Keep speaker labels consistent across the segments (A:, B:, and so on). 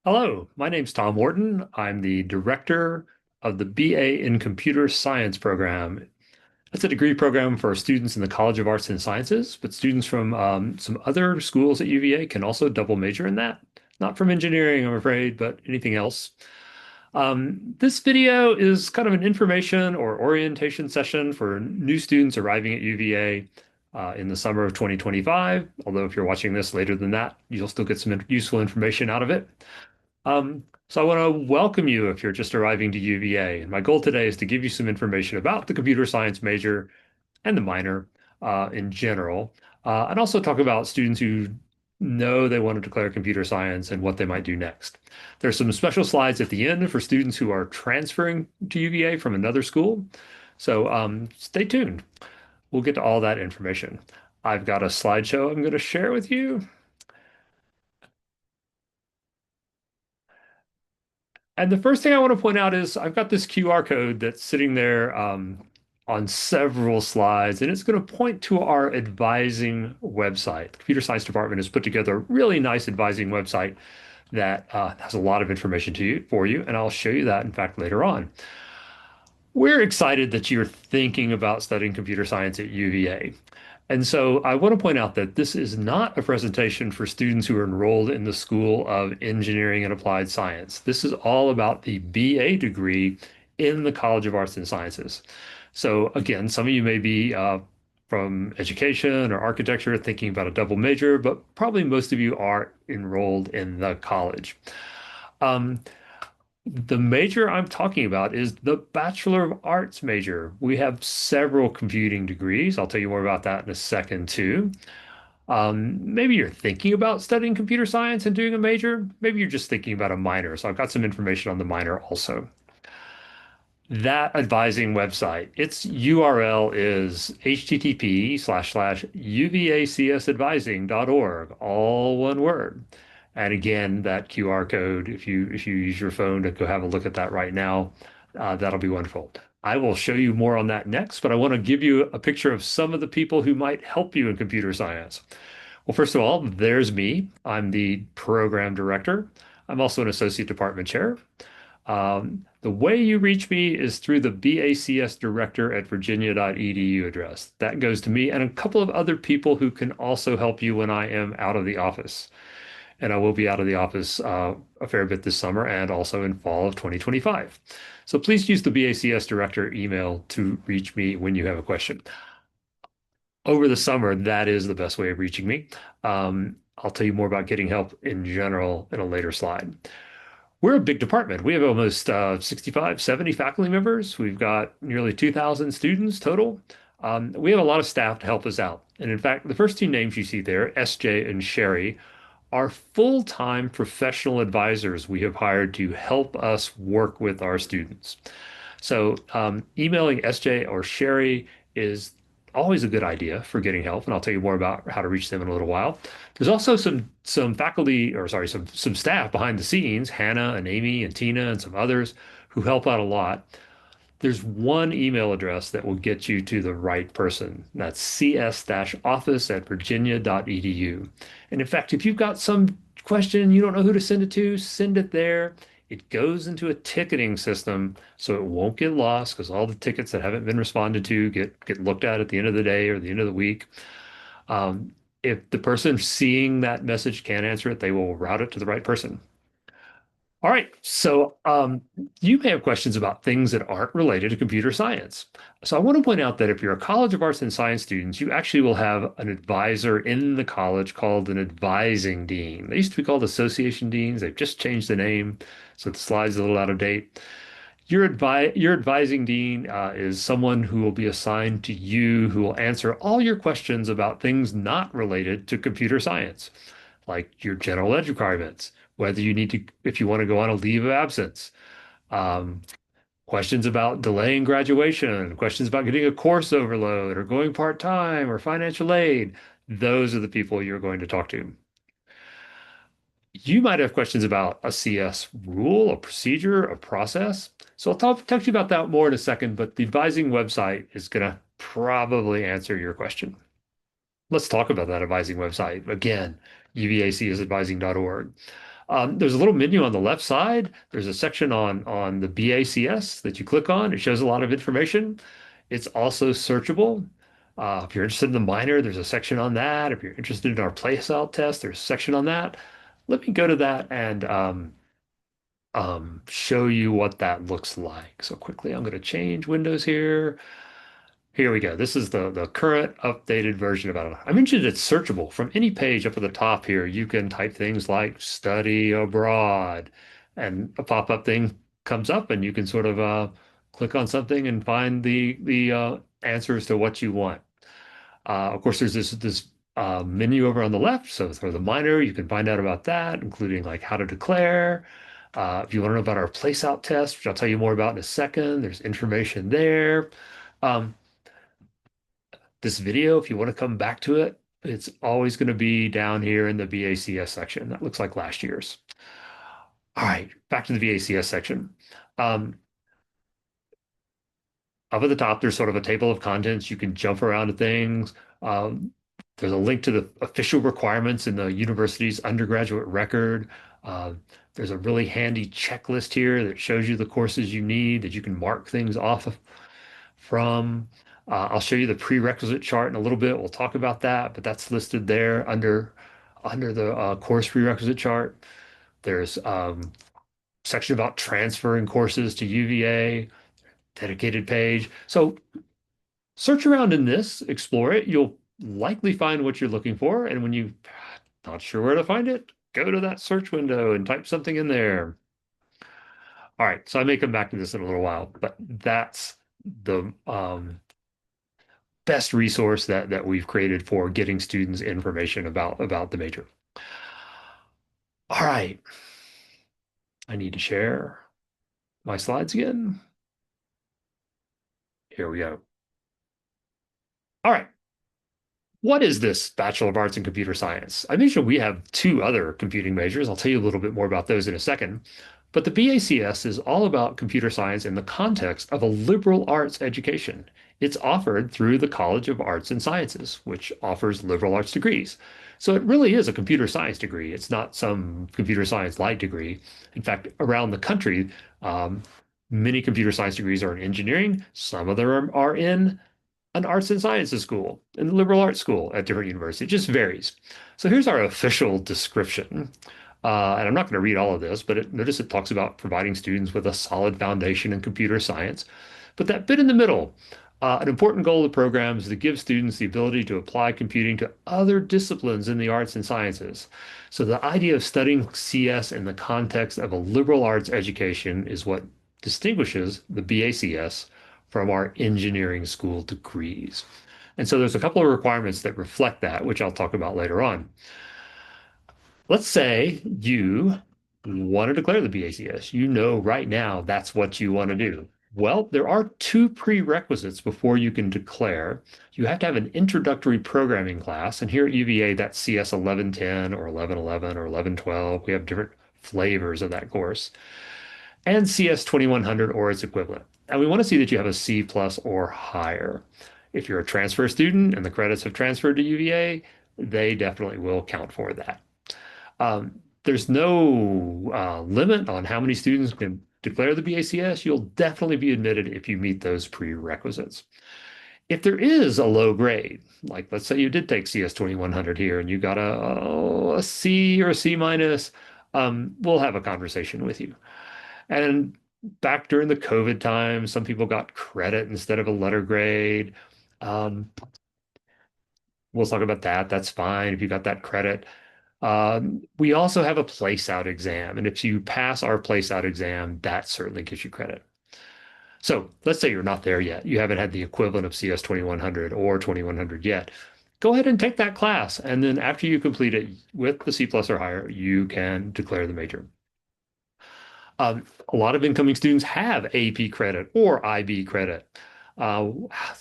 A: Hello, my name's Tom Wharton. I'm the director of the BA in Computer Science program. It's a degree program for students in the College of Arts and Sciences, but students from some other schools at UVA can also double major in that. Not from engineering, I'm afraid, but anything else. This video is kind of an information or orientation session for new students arriving at UVA in the summer of 2025. Although if you're watching this later than that, you'll still get some useful information out of it. So I want to welcome you if you're just arriving to UVA. And my goal today is to give you some information about the computer science major and the minor in general, and also talk about students who know they want to declare computer science and what they might do next. There's some special slides at the end for students who are transferring to UVA from another school. So stay tuned. We'll get to all that information. I've got a slideshow I'm going to share with you. And the first thing I want to point out is I've got this QR code that's sitting there on several slides, and it's going to point to our advising website. The Computer Science Department has put together a really nice advising website that has a lot of information for you, and I'll show you that, in fact, later on. We're excited that you're thinking about studying computer science at UVA. And so I want to point out that this is not a presentation for students who are enrolled in the School of Engineering and Applied Science. This is all about the BA degree in the College of Arts and Sciences. So again, some of you may be from education or architecture thinking about a double major, but probably most of you are enrolled in the college. Um, the major I'm talking about is the Bachelor of Arts major. We have several computing degrees. I'll tell you more about that in a second, too. Maybe you're thinking about studying computer science and doing a major. Maybe you're just thinking about a minor. So I've got some information on the minor also. That advising website, its URL is http://uvacsadvising.org, all one word. And again, that QR code, if you use your phone to go have a look at that right now, that'll be wonderful. I will show you more on that next, but I want to give you a picture of some of the people who might help you in computer science. Well, first of all, there's me. I'm the program director. I'm also an associate department chair. The way you reach me is through the BACS director at virginia.edu address. That goes to me and a couple of other people who can also help you when I am out of the office. And I will be out of the office a fair bit this summer and also in fall of 2025. So please use the BACS director email to reach me when you have a question. Over the summer, that is the best way of reaching me. I'll tell you more about getting help in general in a later slide. We're a big department. We have almost 65, 70 faculty members. We've got nearly 2,000 students total. We have a lot of staff to help us out. And in fact, the first two names you see there, SJ and Sherry, are full-time professional advisors we have hired to help us work with our students. So emailing SJ or Sherry is always a good idea for getting help, and I'll tell you more about how to reach them in a little while. There's also some faculty, or sorry, some staff behind the scenes, Hannah and Amy and Tina and some others who help out a lot. There's one email address that will get you to the right person. That's cs-office@virginia.edu. And in fact, if you've got some question you don't know who to send it to, send it there. It goes into a ticketing system, so it won't get lost because all the tickets that haven't been responded to get looked at the end of the day or the end of the week. If the person seeing that message can't answer it, they will route it to the right person. All right, so you may have questions about things that aren't related to computer science. So I want to point out that if you're a College of Arts and Science student, you actually will have an advisor in the college called an advising dean. They used to be called association deans. They've just changed the name, so the slide's a little out of date. Your advising dean is someone who will be assigned to you, who will answer all your questions about things not related to computer science, like your general ed requirements, whether you need to, if you want to go on a leave of absence, um, questions about delaying graduation, questions about getting a course overload or going part-time or financial aid. Those are the people you're going to talk to. You might have questions about a CS rule, a procedure, a process. So I'll talk to you about that more in a second, but the advising website is going to probably answer your question. Let's talk about that advising website. Again, uvacsadvising.org. There's a little menu on the left side. There's a section on the BACS that you click on. It shows a lot of information. It's also searchable. If you're interested in the minor, there's a section on that. If you're interested in our place out test, there's a section on that. Let me go to that and show you what that looks like. So quickly, I'm going to change windows here. Here we go. This is the current updated version of it. I mentioned it's searchable from any page up at the top here. You can type things like study abroad, and a pop-up thing comes up, and you can sort of click on something and find the answers to what you want. Of course, there's this menu over on the left. So for the minor, you can find out about that, including like how to declare. If you want to know about our place out test, which I'll tell you more about in a second, there's information there. Um, this video, if you want to come back to it, it's always going to be down here in the VACS section. That looks like last year's. All right, back to the VACS section. Um, Up at the top, there's sort of a table of contents. You can jump around to things. Um, there's a link to the official requirements in the university's undergraduate record. Uh, there's a really handy checklist here that shows you the courses you need that you can mark things off of from. I'll show you the prerequisite chart in a little bit. We'll talk about that, but that's listed there under the course prerequisite chart. There's section about transferring courses to UVA, dedicated page. So search around in this, explore it. You'll likely find what you're looking for. And when you're not sure where to find it, go to that search window and type something in there. All right, so I may come back to this in a little while, but that's the best resource that we've created for getting students information about the major. All right, I need to share my slides again. Here we go. All right. What is this Bachelor of Arts in Computer Science? I mentioned we have two other computing majors. I'll tell you a little bit more about those in a second. But the BACS is all about computer science in the context of a liberal arts education. It's offered through the College of Arts and Sciences, which offers liberal arts degrees. So it really is a computer science degree. It's not some computer science light degree. In fact, around the country, um, many computer science degrees are in engineering. Some of them are in an arts and sciences school and liberal arts school at different universities. It just varies. So here's our official description. And I'm not going to read all of this, but notice it talks about providing students with a solid foundation in computer science. But that bit in the middle, an important goal of the program is to give students the ability to apply computing to other disciplines in the arts and sciences. So the idea of studying CS in the context of a liberal arts education is what distinguishes the BACS from our engineering school degrees. And so there's a couple of requirements that reflect that, which I'll talk about later on. Let's say you want to declare the BACS. You know right now that's what you want to do. Well, there are two prerequisites before you can declare. You have to have an introductory programming class, and here at UVA, that's CS 1110 or 1111 or 1112. We have different flavors of that course, and CS 2100 or its equivalent. And we want to see that you have a C plus or higher. If you're a transfer student and the credits have transferred to UVA, they definitely will count for that. There's no limit on how many students can declare the BACS. You'll definitely be admitted if you meet those prerequisites. If there is a low grade, like let's say you did take CS 2100 here and you got a C or a C minus, we'll have a conversation with you. And back during the COVID time, some people got credit instead of a letter grade. Um, we'll talk about that. That's fine if you got that credit. We also have a place out exam. And if you pass our place out exam, that certainly gives you credit. So let's say you're not there yet. You haven't had the equivalent of CS 2100 or 2100 yet. Go ahead and take that class. And then after you complete it with the C plus or higher, you can declare the major. A lot of incoming students have AP credit or IB credit. Uh,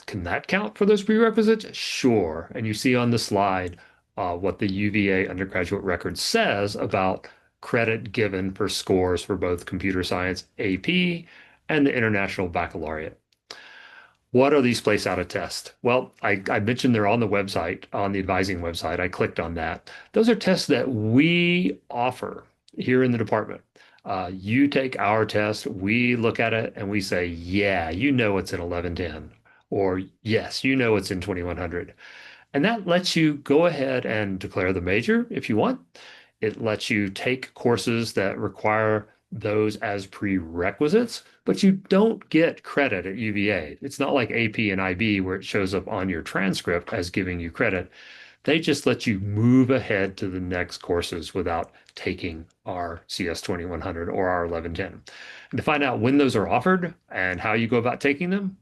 A: can that count for those prerequisites? Sure. And you see on the slide what the UVA undergraduate record says about credit given for scores for both computer science AP and the International Baccalaureate. What are these place out of tests? Well, I mentioned they're on the website, on the advising website. I clicked on that. Those are tests that we offer. here in the department. You take our test, we look at it and we say, yeah, you know it's in 1110, or yes, you know it's in 2100. And that lets you go ahead and declare the major if you want. It lets you take courses that require those as prerequisites, but you don't get credit at UVA. It's not like AP and IB where it shows up on your transcript as giving you credit. They just let you move ahead to the next courses without taking our CS 2100 or our 1110. And to find out when those are offered and how you go about taking them,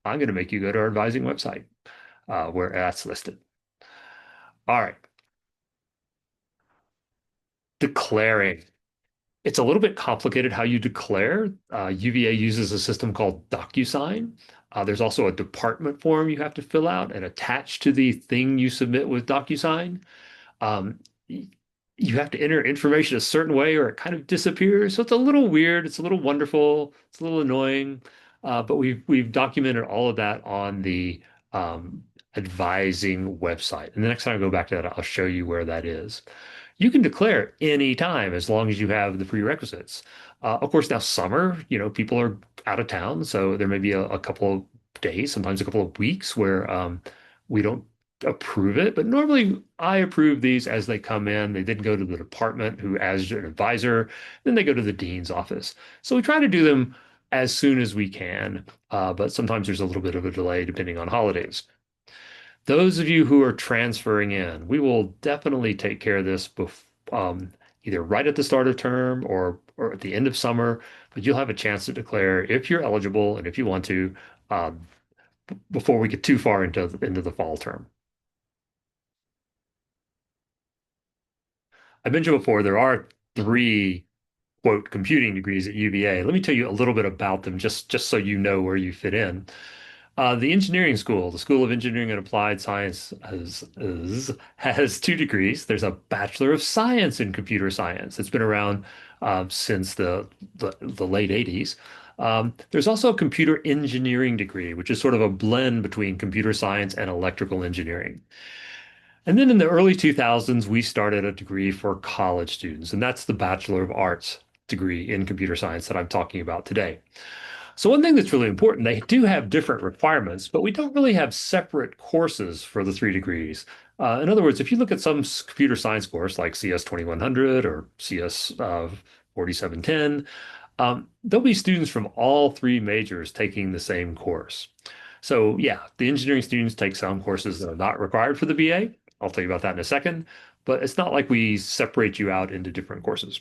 A: I'm going to make you go to our advising website where that's listed. All right, declaring. It's a little bit complicated how you declare. UVA uses a system called DocuSign. There's also a department form you have to fill out and attach to the thing you submit with DocuSign. Um, you have to enter information a certain way or it kind of disappears. So it's a little weird. It's a little wonderful. It's a little annoying. But we've documented all of that on the advising website. And the next time I go back to that, I'll show you where that is. You can declare any time as long as you have the prerequisites. Of course, now summer, people are out of town, so there may be a couple of days, sometimes a couple of weeks where we don't approve it. But normally, I approve these as they come in. They then go to the department, who as an advisor, then they go to the dean's office. So we try to do them as soon as we can, but sometimes there's a little bit of a delay depending on holidays. Those of you who are transferring in, we will definitely take care of this either right at the start of term or at the end of summer, but you'll have a chance to declare if you're eligible and if you want to um, before we get too far into the fall term. I mentioned before there are three quote computing degrees at UVA. Let me tell you a little bit about them just so you know where you fit in. The engineering school, the School of Engineering and Applied Science, has two degrees. There's a Bachelor of Science in Computer Science. It's been around since the late 80s. There's also a computer engineering degree, which is sort of a blend between computer science and electrical engineering. And then in the early 2000s, we started a degree for college students, and that's the Bachelor of Arts degree in computer science that I'm talking about today. So one thing that's really important, they do have different requirements, but we don't really have separate courses for the three degrees. In other words, if you look at some computer science course like CS 2100 or CS 4710, there'll be students from all three majors taking the same course. So yeah, the engineering students take some courses that are not required for the BA. I'll tell you about that in a second, but it's not like we separate you out into different courses.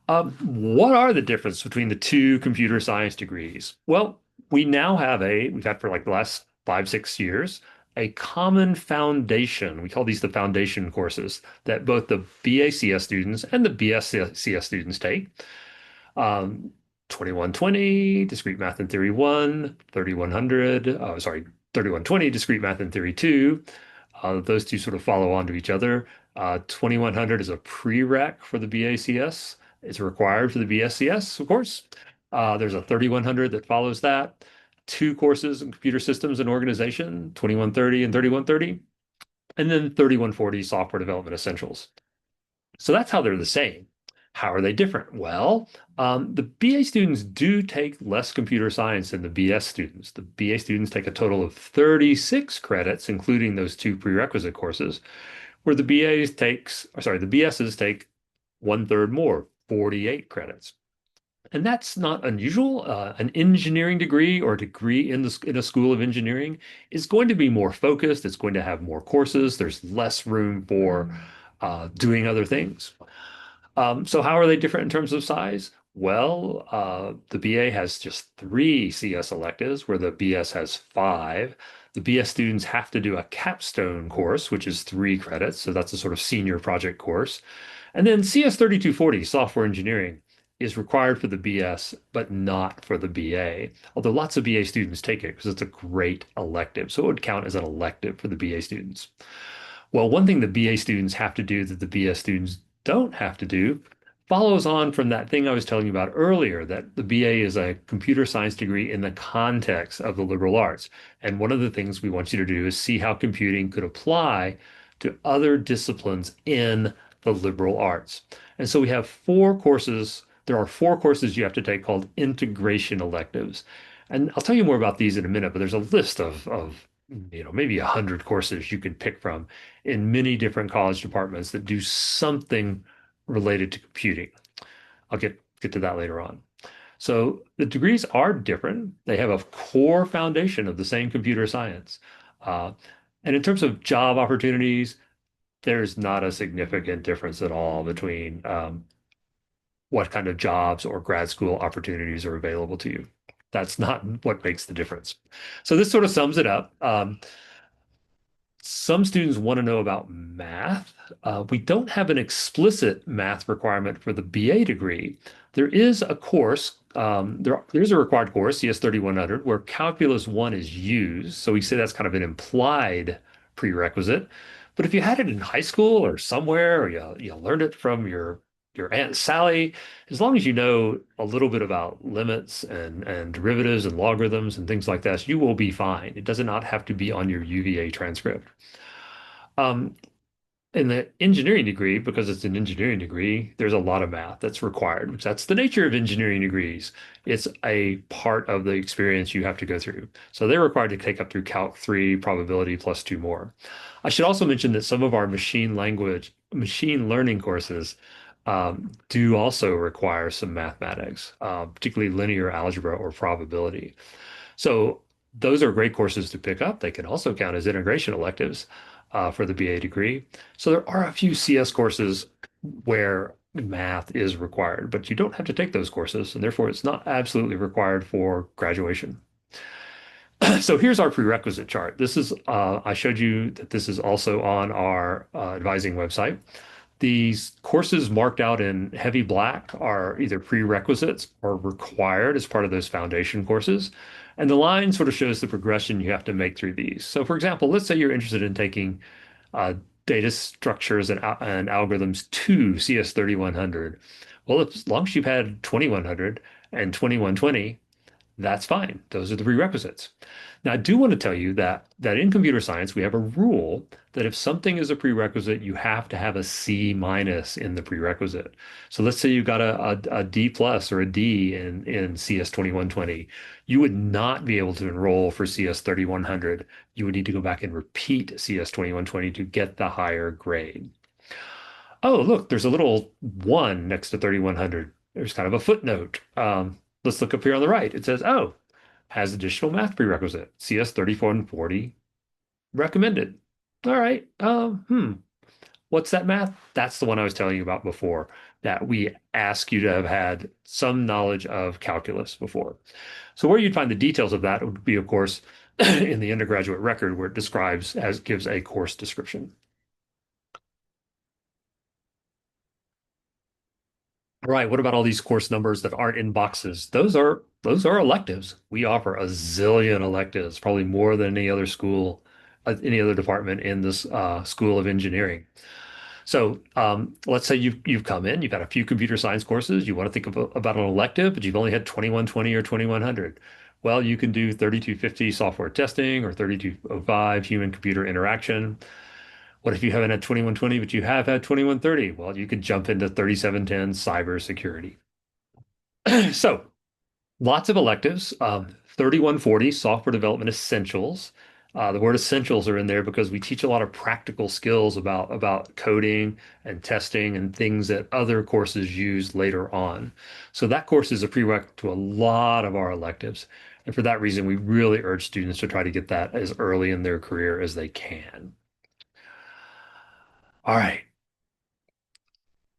A: What are the difference between the two computer science degrees? Well, we've had for like the last 5, 6 years, a common foundation. We call these the foundation courses that both the BACS students and the BSCS students take. Um, 2120, Discrete Math and Theory 1, 3100, 3120, Discrete Math and Theory 2. Those two sort of follow on to each other. 2100 is a prereq for the BACS. It's required for the BSCS, of course. There's a 3100 that follows that. Two courses in computer systems and organization, 2130 and 3130, and then 3140 software development essentials. So that's how they're the same. How are they different? Well, the BA students do take less computer science than the BS students. The BA students take a total of 36 credits, including those two prerequisite courses, where the the BSs take one third more, 48 credits. And that's not unusual. An engineering degree or a degree in a school of engineering is going to be more focused. It's going to have more courses. There's less room for doing other things. So how are they different in terms of size? Well, the BA has just 3 CS electives, where the BS has 5. The BS students have to do a capstone course, which is 3 credits. So that's a sort of senior project course. And then CS 3240, software engineering, is required for the BS, but not for the BA. Although lots of BA students take it because it's a great elective. So it would count as an elective for the BA students. Well, one thing the BA students have to do that the BS students don't have to do follows on from that thing I was telling you about earlier, that the BA is a computer science degree in the context of the liberal arts. And one of the things we want you to do is see how computing could apply to other disciplines in the liberal arts. And so we have four courses. There are four courses you have to take called integration electives. And I'll tell you more about these in a minute, but there's a list of maybe 100 courses you can pick from in many different college departments that do something related to computing. I'll get to that later on. So the degrees are different. They have a core foundation of the same computer science. Uh, and in terms of job opportunities, there's not a significant difference at all between what kind of jobs or grad school opportunities are available to you. That's not what makes the difference. So this sort of sums it up. Some students want to know about math. We don't have an explicit math requirement for the BA degree. There is a course, there's a required course, CS 3100, where Calculus 1 is used. So we say that's kind of an implied prerequisite. But if you had it in high school or somewhere, or you learned it from your Aunt Sally, as long as you know a little bit about limits and derivatives and logarithms and things like that, you will be fine. It does not have to be on your UVA transcript. Um, in the engineering degree, because it's an engineering degree, there's a lot of math that's required, which that's the nature of engineering degrees. It's a part of the experience you have to go through. So they're required to take up through Calc 3 probability plus two more. I should also mention that some of our machine learning courses do also require some mathematics, particularly linear algebra or probability. So those are great courses to pick up. They can also count as integration electives for the BA degree. So there are a few CS courses where math is required, but you don't have to take those courses, and therefore it's not absolutely required for graduation. So here's our prerequisite chart. I showed you that this is also on our advising website. These courses marked out in heavy black are either prerequisites or required as part of those foundation courses. And the line sort of shows the progression you have to make through these. So, for example, let's say you're interested in taking uh, data structures and algorithms to CS 3100. Well, as long as you've had 2100 and 2120, that's fine. Those are the prerequisites. Now, I do want to tell you that in computer science, we have a rule that if something is a prerequisite, you have to have a C minus in the prerequisite. So let's say you got a D plus or a D in CS 2120. You would not be able to enroll for CS 3100. You would need to go back and repeat CS 2120 to get the higher grade. Oh, look, there's a little one next to 3100. There's kind of a footnote. Let's look up here on the right. It says, oh, has additional math prerequisite, CS 34 and 40 recommended. All right. What's that math? That's the one I was telling you about before, that we ask you to have had some knowledge of calculus before. So where you'd find the details of that would be, of course, in the undergraduate record where it gives a course description. Right. What about all these course numbers that aren't in boxes? Those are electives. We offer a zillion electives, probably more than any other department in this School of Engineering. So let's say you've come in, you've got a few computer science courses, you want to think about an elective, but you've only had 2120 or 2100. Well, you can do 3250 software testing or 3205 human computer interaction. What if you haven't had 2120, but you have had 2130? Well, you could jump into 3710 cybersecurity. So lots of electives. 3140 software development essentials. The word essentials are in there because we teach a lot of practical skills about coding and testing and things that other courses use later on. So that course is a prereq to a lot of our electives. And for that reason, we really urge students to try to get that as early in their career as they can. All right.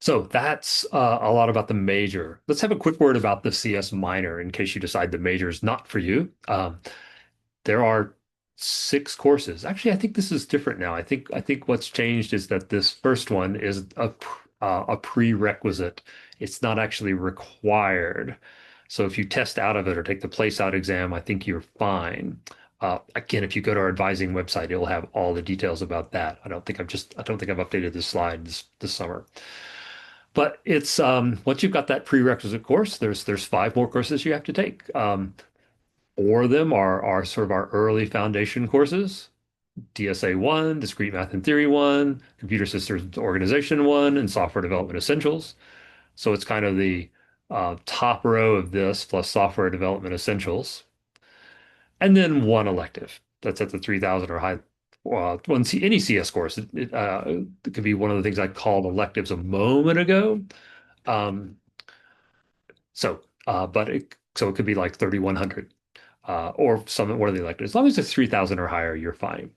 A: So that's a lot about the major. Let's have a quick word about the CS minor in case you decide the major is not for you. There are six courses. Actually, I think this is different now. I think what's changed is that this first one is a prerequisite. It's not actually required. So if you test out of it or take the place out exam, I think you're fine. Again, if you go to our advising website, it'll have all the details about that. I don't think I've updated this slide this summer. But it's once you've got that prerequisite course, there's five more courses you have to take. Four of them are sort of our early foundation courses. DSA 1, Discrete Math and Theory 1, Computer Systems Organization 1, and Software Development Essentials. So it's kind of the top row of this plus Software Development Essentials. And then one elective. That's at the 3,000 or high. One any CS course. It could be one of the things I called electives a moment ago. Um, so it could be like 3,100 or one of the electives. As long as it's 3,000 or higher, you're fine.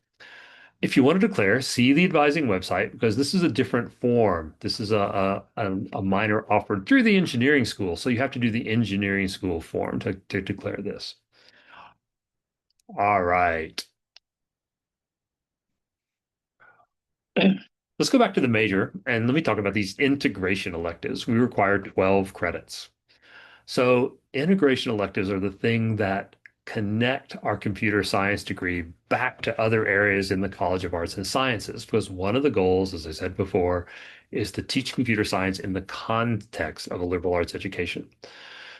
A: If you want to declare, see the advising website because this is a different form. This is a minor offered through the engineering school. So you have to do the engineering school form to declare this. All right. Let's go back to the major and let me talk about these integration electives. We require 12 credits. So integration electives are the thing that connect our computer science degree back to other areas in the College of Arts and Sciences. Because one of the goals, as I said before, is to teach computer science in the context of a liberal arts education.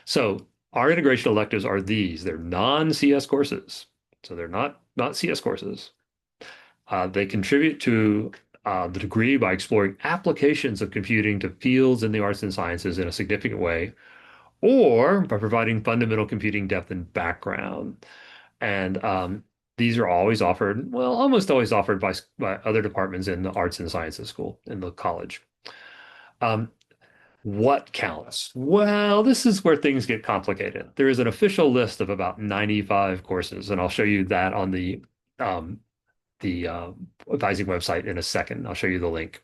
A: So our integration electives are these. They're non-CS courses. So they're not CS courses. They contribute to the degree by exploring applications of computing to fields in the arts and sciences in a significant way, or by providing fundamental computing depth and background. And these are always offered, well, almost always offered by other departments in the arts and sciences school in the college. Um, what counts? Well, this is where things get complicated. There is an official list of about 95 courses, and I'll show you that on um, the advising website in a second. I'll show you the link.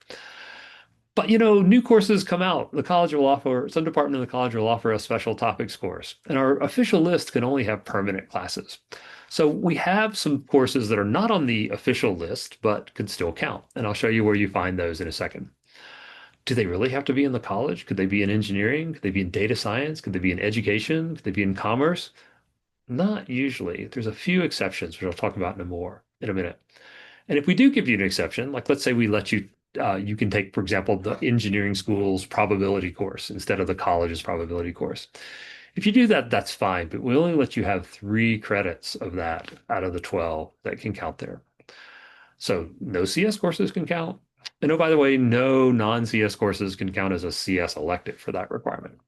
A: But new courses come out. The college will offer, some department of the college will offer a special topics course, and our official list can only have permanent classes. So we have some courses that are not on the official list, but could still count. And I'll show you where you find those in a second. Do they really have to be in the college? Could they be in engineering? Could they be in data science? Could they be in education? Could they be in commerce? Not usually. There's a few exceptions, which I'll talk about in a minute. And if we do give you an exception, like let's say we let you, you can take, for example, the engineering school's probability course instead of the college's probability course. If you do that, that's fine, but we only let you have 3 credits of that out of the 12 that can count there. So no CS courses can count. And oh, by the way, no non-CS courses can count as a CS elective for that requirement.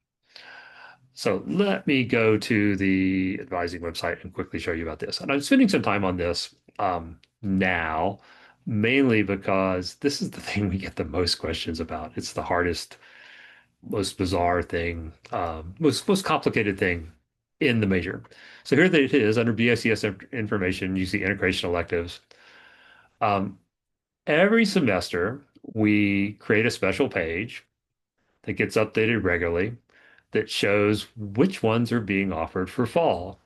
A: So let me go to the advising website and quickly show you about this. And I'm spending some time on this now, mainly because this is the thing we get the most questions about. It's the hardest, most bizarre thing, most complicated thing in the major. So here it is under BICS information, you see integration electives. Um, every semester, we create a special page that gets updated regularly that shows which ones are being offered for fall.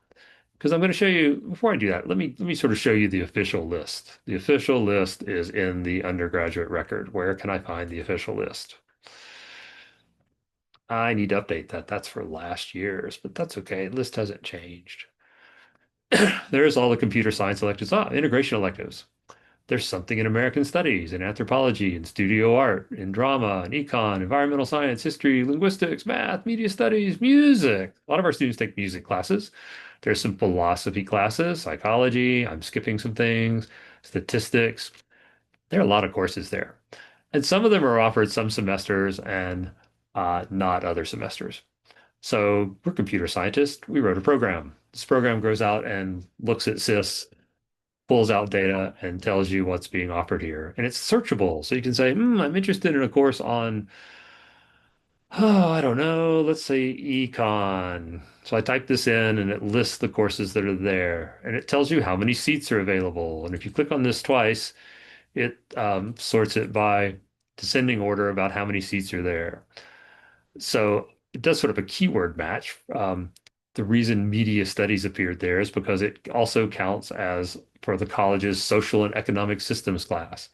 A: Because I'm going to show you, before I do that, let me sort of show you the official list. The official list is in the undergraduate record. Where can I find the official list? I need to update that. That's for last year's, but that's okay. The list hasn't changed. There's all the computer science electives. Integration electives. There's something in American studies, in anthropology, in studio art, in drama, in econ, environmental science, history, linguistics, math, media studies, music. A lot of our students take music classes. There's some philosophy classes, psychology. I'm skipping some things, statistics. There are a lot of courses there. And some of them are offered some semesters and not other semesters. So we're computer scientists. We wrote a program. This program goes out and looks at SIS, pulls out data and tells you what's being offered here. And it's searchable. So you can say, I'm interested in a course on, oh, I don't know, let's say econ. So I type this in and it lists the courses that are there. And it tells you how many seats are available. And if you click on this twice, it sorts it by descending order about how many seats are there. So it does sort of a keyword match. The reason media studies appeared there is because it also counts as for the college's social and economic systems class.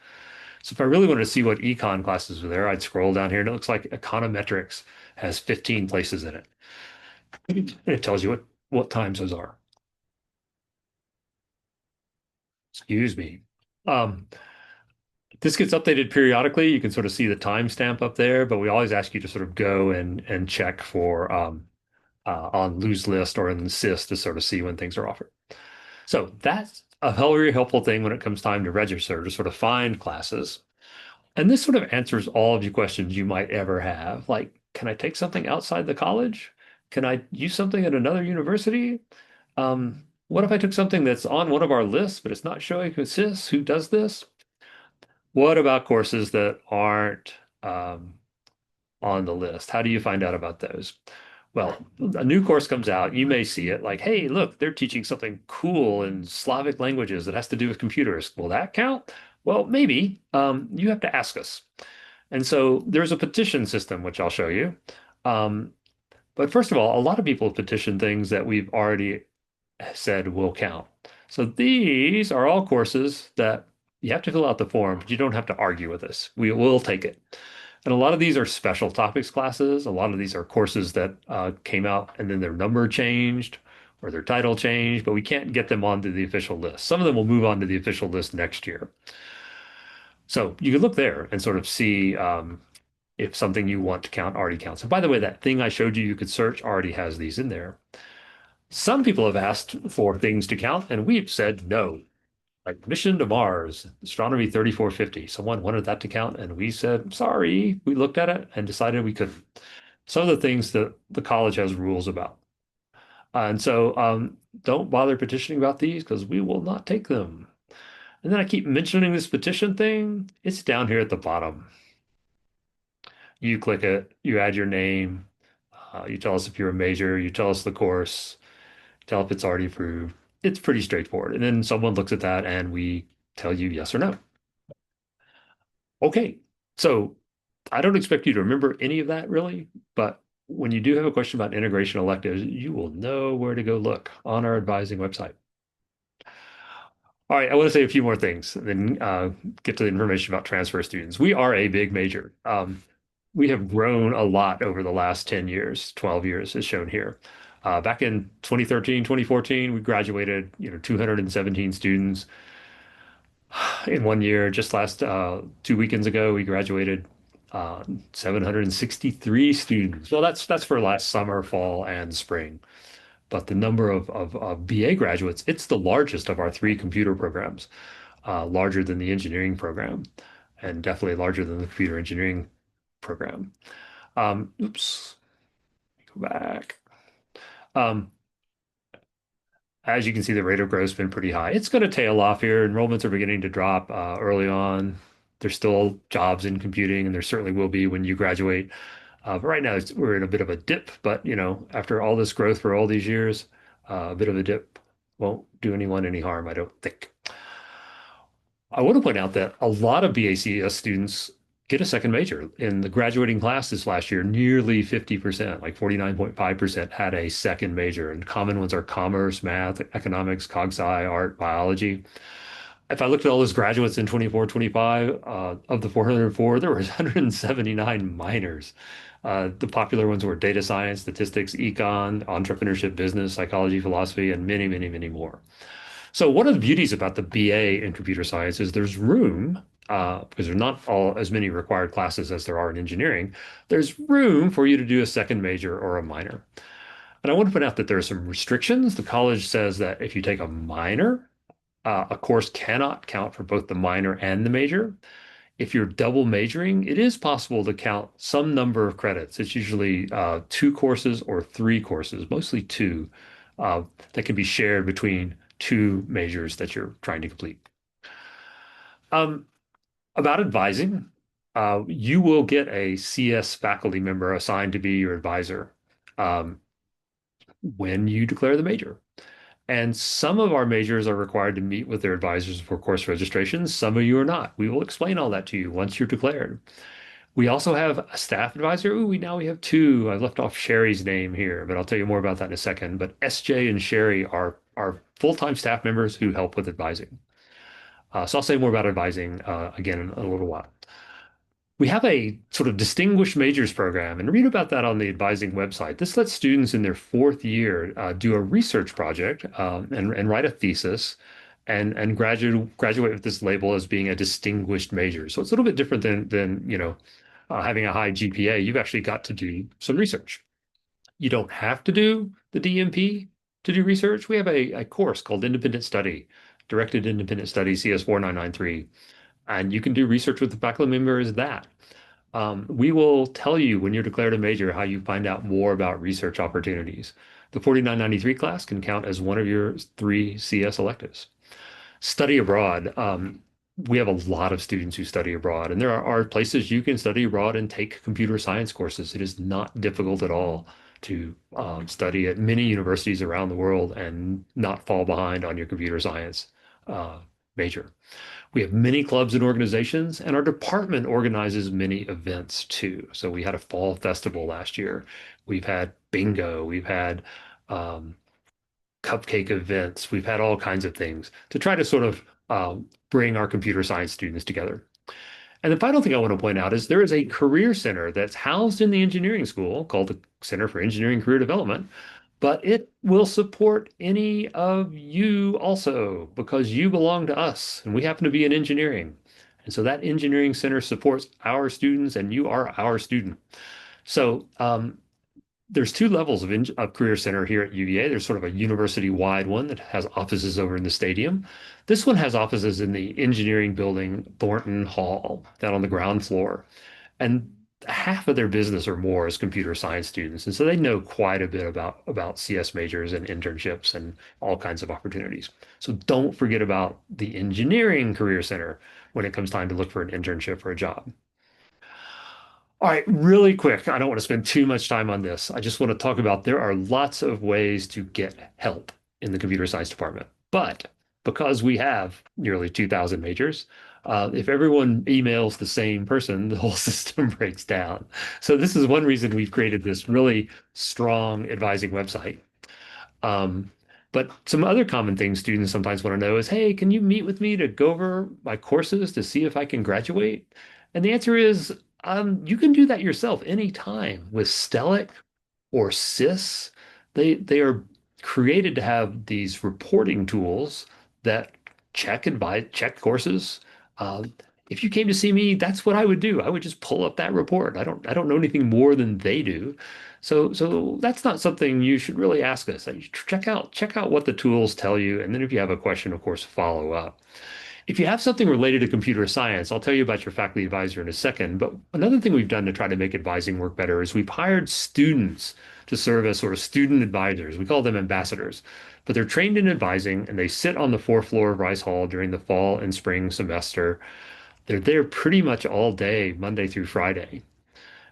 A: So if I really wanted to see what econ classes were there, I'd scroll down here and it looks like econometrics has 15 places in it. And it tells you what times those are. Excuse me. Um, this gets updated periodically. You can sort of see the timestamp up there, but we always ask you to sort of go and check for on lose list or in the SIS to sort of see when things are offered. So that's a very helpful thing when it comes time to register to sort of find classes. And this sort of answers all of your questions you might ever have. Like, can I take something outside the college? Can I use something at another university? What if I took something that's on one of our lists, but it's not showing who exists? Who does this? What about courses that aren't on the list? How do you find out about those? Well, a new course comes out, you may see it like, hey, look, they're teaching something cool in Slavic languages that has to do with computers. Will that count? Well, maybe. You have to ask us. And so there's a petition system, which I'll show you. Um, but first of all, a lot of people petition things that we've already said will count. So these are all courses that you have to fill out the form, but you don't have to argue with us. We will take it. And a lot of these are special topics classes. A lot of these are courses that came out and then their number changed or their title changed, but we can't get them onto the official list. Some of them will move on to the official list next year. So you can look there and sort of see if something you want to count already counts. And by the way, that thing I showed you, you could search, already has these in there. Some people have asked for things to count, and we've said no. Like mission to Mars, astronomy 3450. Someone wanted that to count, and we said, sorry. We looked at it and decided we couldn't. Some of the things that the college has rules about. And so don't bother petitioning about these because we will not take them. And then I keep mentioning this petition thing. It's down here at the bottom. You click it, you add your name, you tell us if you're a major, you tell us the course, tell if it's already approved. It's pretty straightforward. And then someone looks at that and we tell you yes or no. Okay, so I don't expect you to remember any of that really, but when you do have a question about integration electives, you will know where to go look on our advising website. All right, I want to say a few more things, and then get to the information about transfer students. We are a big major. We have grown a lot over the last 10 years, 12 years, as shown here. Back in 2013, 2014, we graduated, 217 students in one year. Just last 2 weekends ago, we graduated 763 students. Well, that's for last summer, fall, and spring. But the number of BA graduates, it's the largest of our three computer programs, larger than the engineering program, and definitely larger than the computer engineering program. Oops, go back. Um, as you can see, the rate of growth has been pretty high. It's going to tail off here. Enrollments are beginning to drop early on. There's still jobs in computing, and there certainly will be when you graduate. But right now, we're in a bit of a dip. But after all this growth for all these years, a bit of a dip won't do anyone any harm, I don't think. I want to point out that a lot of BACS students get a second major. In the graduating class this last year, nearly 50%, like 49.5%, had a second major. And common ones are commerce, math, economics, cog sci, art, biology. If I looked at all those graduates in 24, 25, of the 404, there was 179 minors. The popular ones were data science, statistics, econ, entrepreneurship, business, psychology, philosophy, and many, many, many more. So one of the beauties about the BA in computer science is there's room, because there's not all as many required classes as there are in engineering. There's room for you to do a second major or a minor. And I want to point out that there are some restrictions. The college says that if you take a minor, a course cannot count for both the minor and the major. If you're double majoring, it is possible to count some number of credits. It's usually two courses or three courses, mostly two, that can be shared between two majors that you're trying to complete. Um, about advising, you will get a CS faculty member assigned to be your advisor um, when you declare the major. And some of our majors are required to meet with their advisors for course registrations. Some of you are not. We will explain all that to you once you're declared. We also have a staff advisor. Ooh, now we have two. I left off Sherry's name here, but I'll tell you more about that in a second. But SJ and Sherry are full-time staff members who help with advising. So I'll say more about advising again in a little while. We have a sort of distinguished majors program, and read about that on the advising website. This lets students in their fourth year do a research project and write a thesis and graduate with this label as being a distinguished major. So it's a little bit different than having a high GPA. You've actually got to do some research. You don't have to do the DMP to do research. We have a course called Independent Study Directed Independent Study, CS 4993. And you can do research with the faculty member as that. We will tell you when you're declared a major how you find out more about research opportunities. The 4993 class can count as one of your three CS electives. Study abroad. We have a lot of students who study abroad, and there are places you can study abroad and take computer science courses. It is not difficult at all to study at many universities around the world and not fall behind on your computer science uh, major. We have many clubs and organizations, and our department organizes many events too. So we had a fall festival last year. We've had bingo. We've had um, cupcake events. We've had all kinds of things to try to sort of bring our computer science students together. And the final thing I want to point out is there is a career center that's housed in the engineering school called the Center for Engineering Career Development, but it will support any of you also because you belong to us and we happen to be in engineering. And so that engineering center supports our students and you are our student. So there's two levels of Career Center here at UVA. There's sort of a university-wide one that has offices over in the stadium. This one has offices in the engineering building, Thornton Hall, down on the ground floor. And half of their business or more is computer science students. And so they know quite a bit about CS majors and internships and all kinds of opportunities. So don't forget about the Engineering Career Center when it comes time to look for an internship or a job. All right, really quick. I don't want to spend too much time on this. I just want to talk about there are lots of ways to get help in the computer science department. But because we have nearly 2,000 majors, if everyone emails the same person, the whole system breaks down. So this is one reason we've created this really strong advising website. Um, but some other common things students sometimes want to know is, hey, can you meet with me to go over my courses to see if I can graduate? And the answer is, you can do that yourself anytime with Stellic or SIS. They are created to have these reporting tools that check courses. Uh, if you came to see me, that's what I would do. I would just pull up that report. I don't know anything more than they do. So that's not something you should really ask us. Check out what the tools tell you, and then if you have a question, of course, follow up. If you have something related to computer science, I'll tell you about your faculty advisor in a second. But another thing we've done to try to make advising work better is we've hired students to serve as sort of student advisors. We call them ambassadors, but they're trained in advising and they sit on the fourth floor of Rice Hall during the fall and spring semester. They're there pretty much all day, Monday through Friday.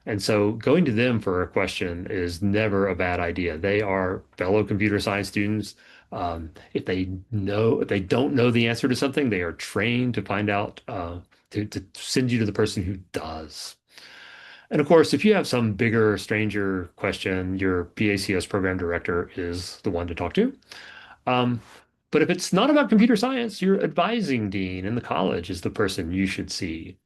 A: And so going to them for a question is never a bad idea. They are fellow computer science students. If they don't know the answer to something, they are trained to find out, to send you to the person who does. And of course, if you have some bigger stranger question, your PACS program director is the one to talk to. Um, but if it's not about computer science, your advising dean in the college is the person you should see.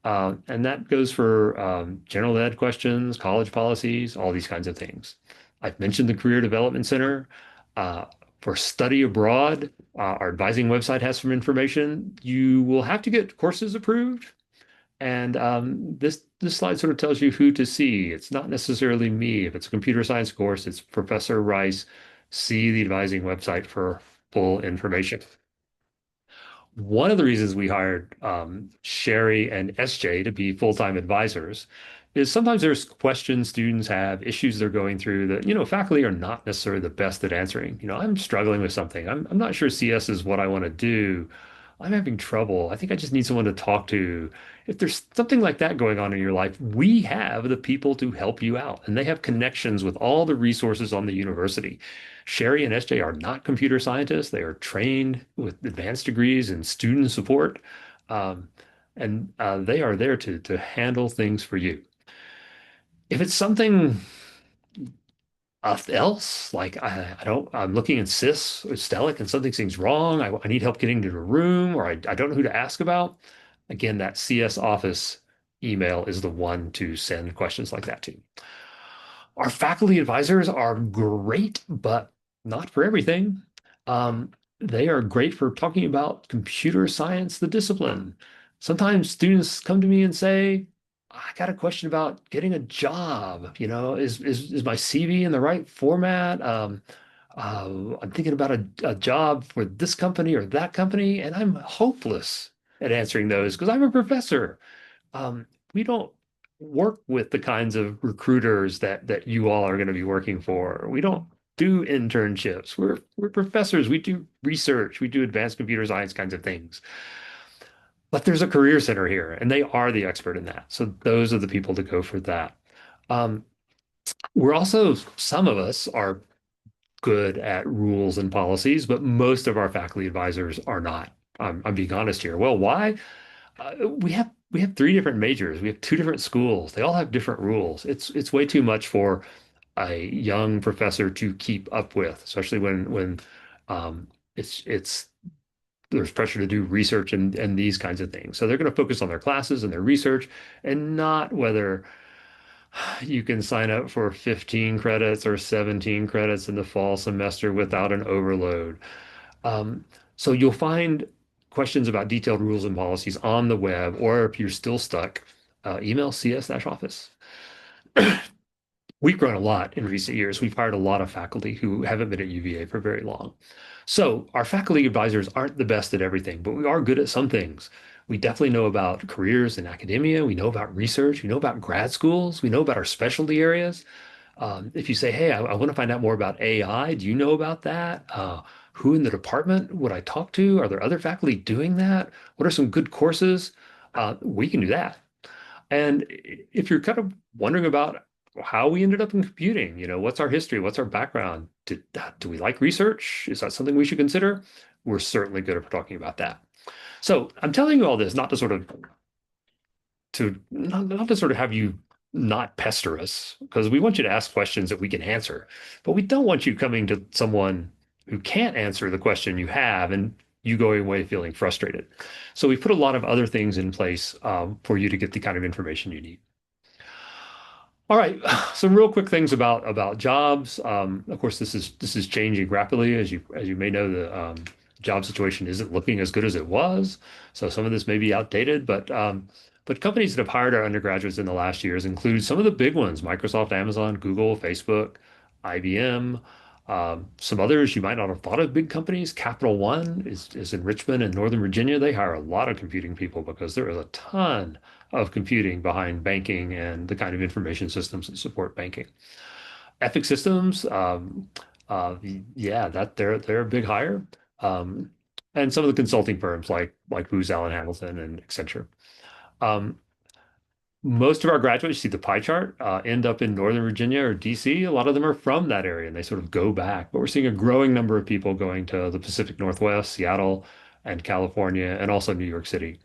A: And that goes for general ed questions, college policies, all these kinds of things. I've mentioned the Career Development Center. Uh, for study abroad, our advising website has some information. You will have to get courses approved. And this slide sort of tells you who to see. It's not necessarily me. If it's a computer science course, it's Professor Rice. See the advising website for full information. One of the reasons we hired Sherry and SJ to be full-time advisors is sometimes there's questions students have, issues they're going through that, faculty are not necessarily the best at answering. I'm struggling with something. I'm not sure CS is what I want to do. I'm having trouble. I think I just need someone to talk to. If there's something like that going on in your life, we have the people to help you out, and they have connections with all the resources on the university. Sherry and SJ are not computer scientists. They are trained with advanced degrees in student support, um, and they are there to handle things for you. If it's something else, like I'm looking at CIS or Stellic and something seems wrong, I need help getting to the room, or I don't know who to ask about. Again, that CS office email is the one to send questions like that to. Our faculty advisors are great, but not for everything. They are great for talking about computer science, the discipline. Sometimes students come to me and say, I got a question about getting a job. Is my CV in the right format? I'm thinking about a job for this company or that company, and I'm hopeless at answering those because I'm a professor. We don't work with the kinds of recruiters that you all are going to be working for. We don't do internships. We're professors. We do research. We do advanced computer science kinds of things. But there's a career center here, and they are the expert in that. So those are the people to go for that. Um, we're also, some of us are good at rules and policies, but most of our faculty advisors are not. I'm being honest here. Well, why? We have three different majors. We have two different schools. They all have different rules. It's way too much for a young professor to keep up with, especially when um, it's there's pressure to do research and these kinds of things. So they're going to focus on their classes and their research and not whether you can sign up for 15 credits or 17 credits in the fall semester without an overload. Um, so you'll find questions about detailed rules and policies on the web, or if you're still stuck, email cs-office. We've grown a lot in recent years. We've hired a lot of faculty who haven't been at UVA for very long. So our faculty advisors aren't the best at everything, but we are good at some things. We definitely know about careers in academia. We know about research. We know about grad schools. We know about our specialty areas. If you say, hey, I want to find out more about AI, do you know about that? Who in the department would I talk to? Are there other faculty doing that? What are some good courses? We can do that. And if you're kind of wondering about how we ended up in computing, what's our history? What's our background? Do we like research? Is that something we should consider? We're certainly good at talking about that. So I'm telling you all this not to sort of not to sort of have you not pester us, because we want you to ask questions that we can answer, but we don't want you coming to someone who can't answer the question you have and you going away feeling frustrated. So we put a lot of other things in place for you to get the kind of information you need. All right, some real quick things about jobs. Of course, this is changing rapidly, as you may know. The job situation isn't looking as good as it was, so some of this may be outdated. But companies that have hired our undergraduates in the last years include some of the big ones: Microsoft, Amazon, Google, Facebook, IBM. Some others you might not have thought of, big companies. Capital One is in Richmond and Northern Virginia. They hire a lot of computing people because there is a ton of computing behind banking and the kind of information systems that support banking. Epic Systems, uh, yeah, that they're a big hire. Um, and some of the consulting firms like Booz Allen Hamilton and Accenture. Um, Most of our graduates, you see the pie chart, end up in Northern Virginia or DC. A lot of them are from that area and they sort of go back. But we're seeing a growing number of people going to the Pacific Northwest, Seattle, and California, and also New York City.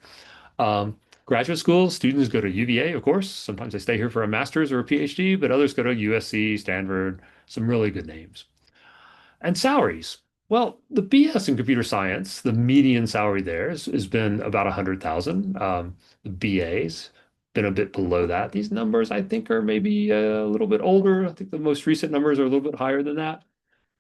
A: Graduate school students go to UVA, of course. Sometimes they stay here for a master's or a PhD, but others go to USC, Stanford, some really good names. And salaries. Well, the BS in computer science, the median salary there has been about 100,000. The BA's been a bit below that. These numbers, I think, are maybe a little bit older. I think the most recent numbers are a little bit higher than that.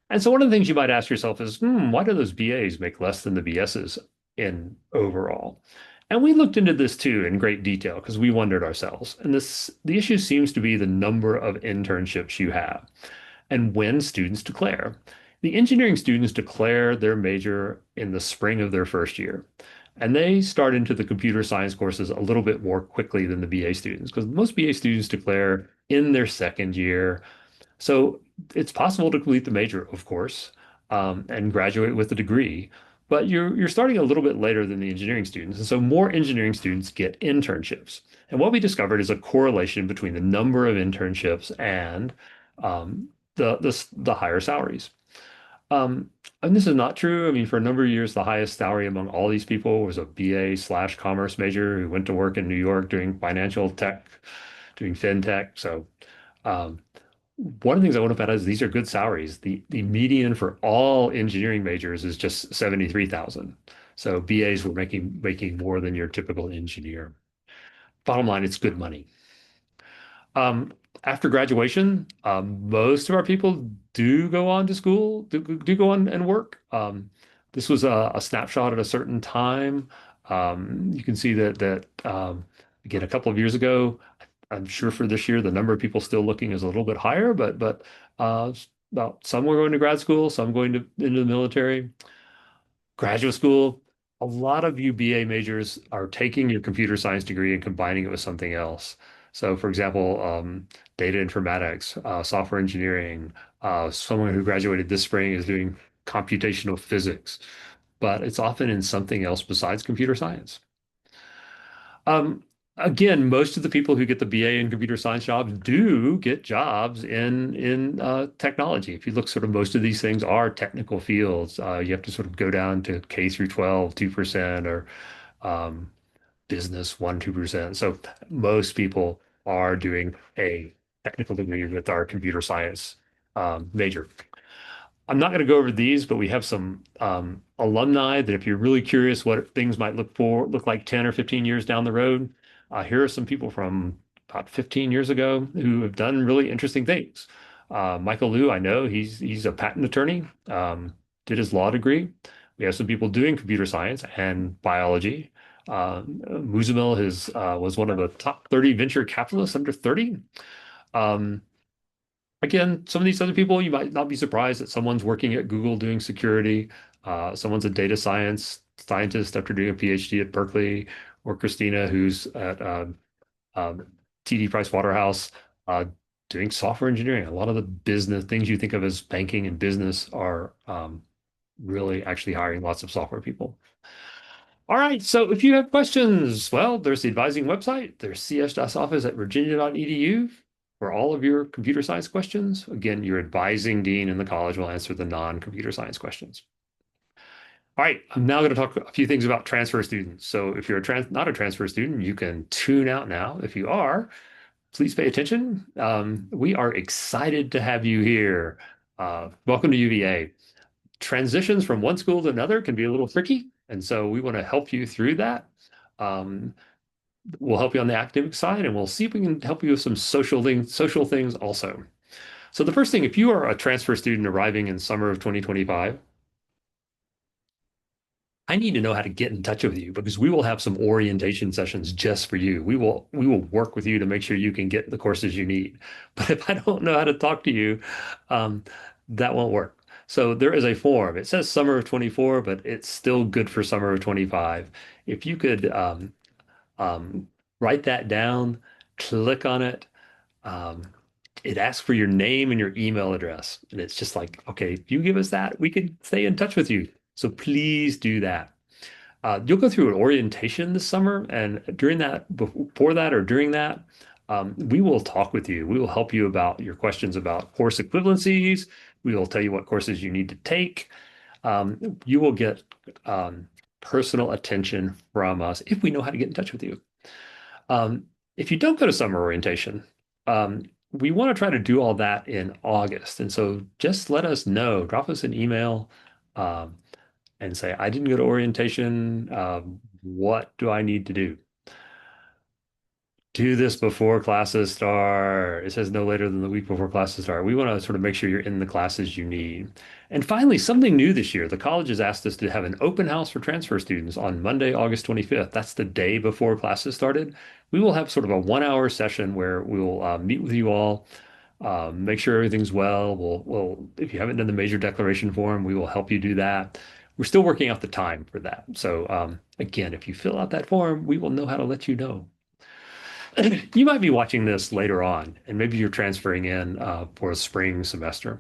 A: And so one of the things you might ask yourself is, why do those BAs make less than the BSs in overall? And we looked into this too in great detail because we wondered ourselves. And the issue seems to be the number of internships you have and when students declare. The engineering students declare their major in the spring of their first year. And they start into the computer science courses a little bit more quickly than the BA students because most BA students declare in their second year. So it's possible to complete the major, of course, and graduate with a degree, but you're starting a little bit later than the engineering students. And so more engineering students get internships. And what we discovered is a correlation between the number of internships and the higher salaries. And this is not true. I mean, for a number of years, the highest salary among all these people was a BA/commerce major who went to work in New York doing financial tech, doing fintech. So um, one of the things I want to point out is these are good salaries. The median for all engineering majors is just 73,000. So BAs were making more than your typical engineer. Bottom line, it's good money. Um, After graduation, most of our people do go on to school, do go on and work. This was a snapshot at a certain time. You can see that again a couple of years ago. I'm sure for this year the number of people still looking is a little bit higher, but Well, some were going to grad school, some going to into the military, graduate school. A lot of UVA majors are taking your computer science degree and combining it with something else. So, for example, data informatics, software engineering. Someone who graduated this spring is doing computational physics, but it's often in something else besides computer science. Um, Again, most of the people who get the BA in computer science jobs do get jobs in technology. If you look, sort of most of these things are technical fields. You have to sort of go down to K through 12, 2%, or um, business 1, 2%. So most people are doing a technical degree with our computer science major. I'm not going to go over these, but we have some alumni that if you're really curious what things might look like 10 or 15 years down the road, here are some people from about 15 years ago who have done really interesting things. Michael Liu, I know he's a patent attorney, did his law degree. We have some people doing computer science and biology. Muzamil was one of the top 30 venture capitalists under 30. Um, Again, some of these other people, you might not be surprised that someone's working at Google doing security. Someone's a data science scientist after doing a PhD at Berkeley, or Christina, who's at TD Price Waterhouse, uh, doing software engineering. A lot of the business things you think of as banking and business are really actually hiring lots of software people. All right, so if you have questions, well, there's the advising website. There's cs-office at virginia.edu for all of your computer science questions. Again, your advising dean in the college will answer the non-computer science questions. All right, I'm now going to talk a few things about transfer students. So if you're not a transfer student, you can tune out now. If you are, please pay attention. We are excited to have you here. Welcome to UVA. Transitions from one school to another can be a little tricky, and so we want to help you through that. Um, we'll help you on the academic side, and we'll see if we can help you with some social things also. So the first thing, if you are a transfer student arriving in summer of 2025, I need to know how to get in touch with you because we will have some orientation sessions just for you. We will work with you to make sure you can get the courses you need. But if I don't know how to talk to you, um, that won't work. So there is a form. It says summer of 24, but it's still good for summer of 25. If you could um, write that down, click on it. Um, it asks for your name and your email address. And it's just like, okay, if you give us that, we can stay in touch with you. So please do that. You'll go through an orientation this summer, and during that, before that, or during that, we will talk with you. We will help you about your questions about course equivalencies. We will tell you what courses you need to take. You will get personal attention from us if we know how to get in touch with you. Um, if you don't go to summer orientation, we want to try to do all that in August. And so just let us know, drop us an email. And say, I didn't go to orientation. What do I need to do? Do this before classes start. It says no later than the week before classes start. We want to sort of make sure you're in the classes you need. And finally, something new this year. The college has asked us to have an open house for transfer students on Monday, August 25th. That's the day before classes started. We will have sort of a 1 hour session where we'll meet with you all, make sure everything's well. If you haven't done the major declaration form, we will help you do that. We're still working out the time for that. So again, if you fill out that form, we will know how to let you know. You might be watching this later on, and maybe you're transferring in for a spring semester.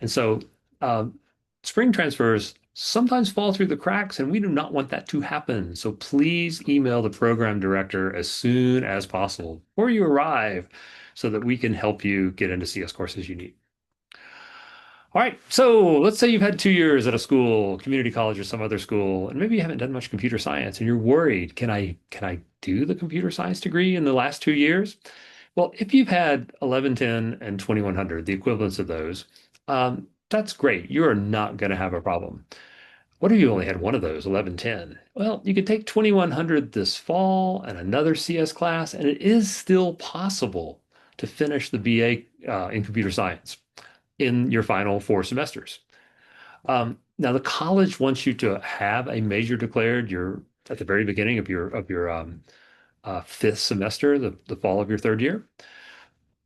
A: And so um, spring transfers sometimes fall through the cracks, and we do not want that to happen. So please email the program director as soon as possible before you arrive so that we can help you get into CS courses you need. All right, so let's say you've had 2 years at a school, community college or some other school, and maybe you haven't done much computer science, and you're worried, can I do the computer science degree in the last 2 years? Well, if you've had 1110 and 2100, the equivalents of those, that's great. You are not going to have a problem. What if you only had one of those, 1110? Well, you could take 2100 this fall and another CS class, and it is still possible to finish the BA in computer science in your final 4 semesters. Now, the college wants you to have a major declared your at the very beginning of your fifth semester, the fall of your third year,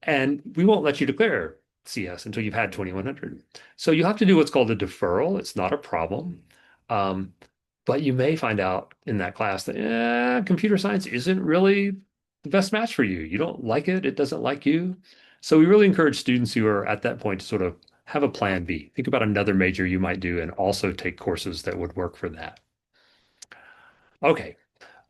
A: and we won't let you declare CS until you've had 2100. So you have to do what's called a deferral. It's not a problem. Um, but you may find out in that class that computer science isn't really the best match for you. You don't like it, it doesn't like you. So we really encourage students who are at that point to sort of have a plan B. Think about another major you might do and also take courses that would work for that. Okay.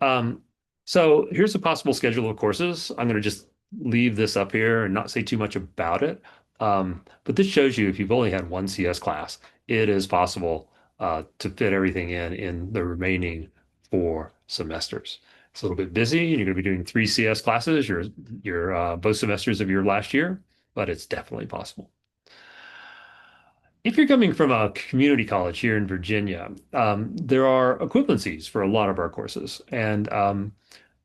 A: Um, so here's a possible schedule of courses. I'm going to just leave this up here and not say too much about it. But this shows you if you've only had one CS class, it is possible to fit everything in the remaining 4 semesters. It's a little bit busy, and you're going to be doing 3 CS classes, your both semesters of your last year, but it's definitely possible. If you're coming from a community college here in Virginia, there are equivalencies for a lot of our courses, and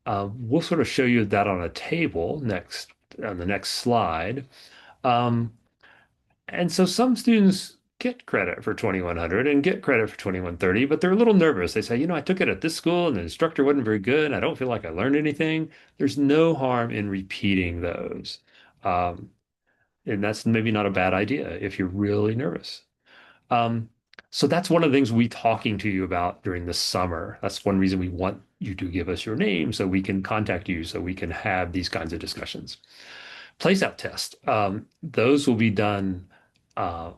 A: we'll sort of show you that on a table next on the next slide. Um, and so some students get credit for 2100 and get credit for 2130, but they're a little nervous. They say, I took it at this school and the instructor wasn't very good. I don't feel like I learned anything. There's no harm in repeating those. Um, and that's maybe not a bad idea if you're really nervous. Um, so that's one of the things we talking to you about during the summer. That's one reason we want you to give us your name so we can contact you, so we can have these kinds of discussions. Place out test. Those will be done uh,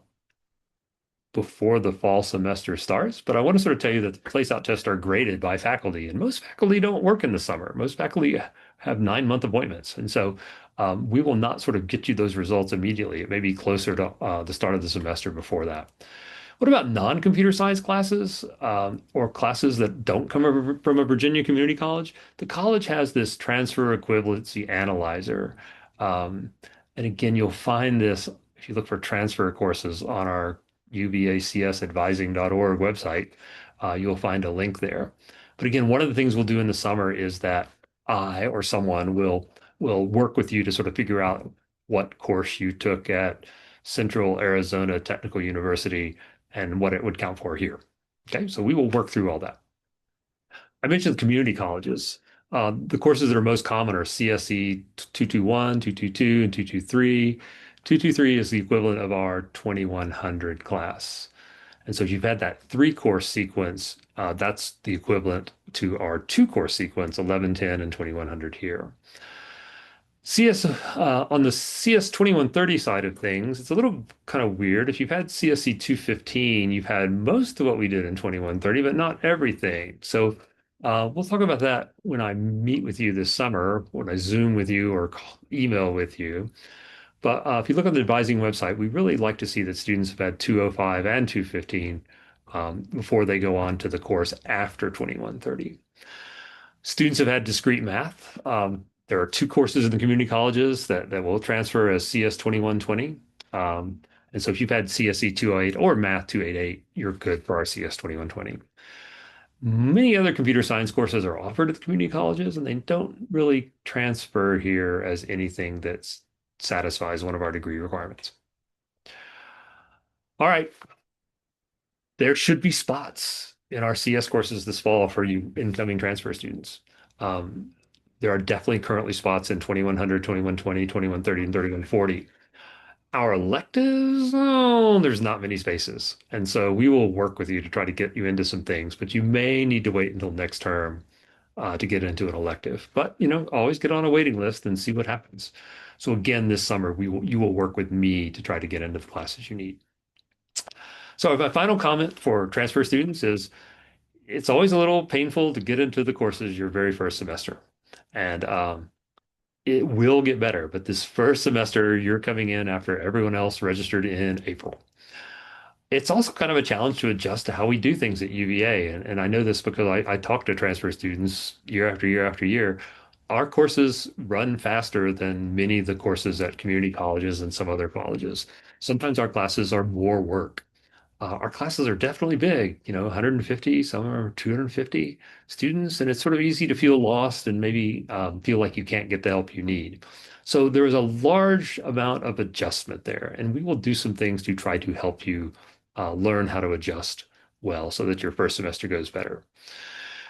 A: before the fall semester starts, but I want to sort of tell you that the place out tests are graded by faculty, and most faculty don't work in the summer. Most faculty have 9-month appointments, and so we will not sort of get you those results immediately. It may be closer to the start of the semester before that. What about non-computer science classes or classes that don't come from a Virginia community college? The college has this transfer equivalency analyzer. Um, and again, you'll find this if you look for transfer courses on our UVACSadvising.org website. You'll find a link there. But again, one of the things we'll do in the summer is that I or someone will work with you to sort of figure out what course you took at Central Arizona Technical University and what it would count for here. Okay, so we will work through all that. I mentioned community colleges. The courses that are most common are CSE 221, 222, and 223. 223 is the equivalent of our 2100 class. And so if you've had that 3-course sequence, that's the equivalent to our 2-course sequence, 1110 and 2100 here. CS on the CS 2130 side of things, it's a little kind of weird. If you've had CSE 215, you've had most of what we did in 2130, but not everything. So we'll talk about that when I meet with you this summer, when I Zoom with you or email with you. But if you look on the advising website, we really like to see that students have had 205 and 215 before they go on to the course after 2130. Students have had discrete math. There are 2 courses in the community colleges that will transfer as CS 2120. And so if you've had CSE 208 or Math 288, you're good for our CS 2120. Many other computer science courses are offered at the community colleges, and they don't really transfer here as anything that satisfies one of our degree requirements. All right, there should be spots in our CS courses this fall for you incoming transfer students. Um, there are definitely currently spots in 2100, 2120, 2130, and 3140. Our electives, oh, there's not many spaces. And so we will work with you to try to get you into some things, but you may need to wait until next term to get into an elective. But, always get on a waiting list and see what happens. So again, this summer, you will work with me to try to get into the classes you need. So my final comment for transfer students is it's always a little painful to get into the courses your very first semester. And it will get better, but this first semester, you're coming in after everyone else registered in April. It's also kind of a challenge to adjust to how we do things at UVA. And I know this because I talk to transfer students year after year after year. Our courses run faster than many of the courses at community colleges and some other colleges. Sometimes our classes are more work. Our classes are definitely big, 150, some are 250 students, and it's sort of easy to feel lost and maybe feel like you can't get the help you need. So there is a large amount of adjustment there, and we will do some things to try to help you learn how to adjust well so that your first semester goes better.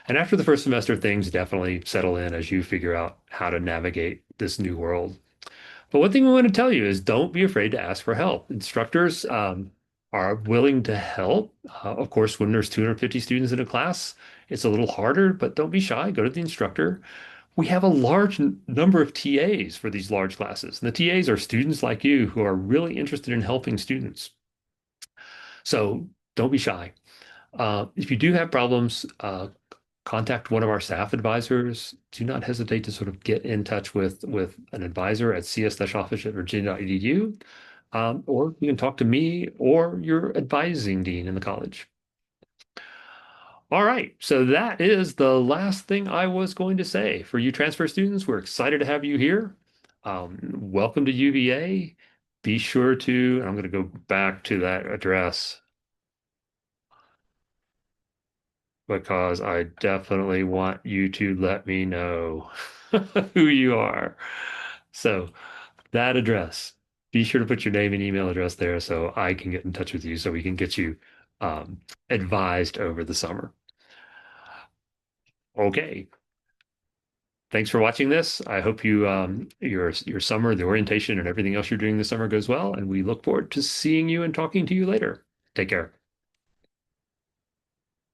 A: And after the first semester, things definitely settle in as you figure out how to navigate this new world. But one thing we want to tell you is don't be afraid to ask for help. Instructors are willing to help. Of course, when there's 250 students in a class, it's a little harder, but don't be shy. Go to the instructor. We have a large number of TAs for these large classes. And the TAs are students like you who are really interested in helping students. So don't be shy. If you do have problems, contact one of our staff advisors. Do not hesitate to sort of get in touch with an advisor at cs-office@virginia.edu, or you can talk to me or your advising dean in the college. All right, so that is the last thing I was going to say. For you transfer students, we're excited to have you here. Welcome to UVA. Be sure to, and I'm going to go back to that address because I definitely want you to let me know who you are. So that address, be sure to put your name and email address there so I can get in touch with you so we can get you advised over the summer. Okay. Thanks for watching this. I hope your summer, the orientation and everything else you're doing this summer goes well, and we look forward to seeing you and talking to you later. Take care.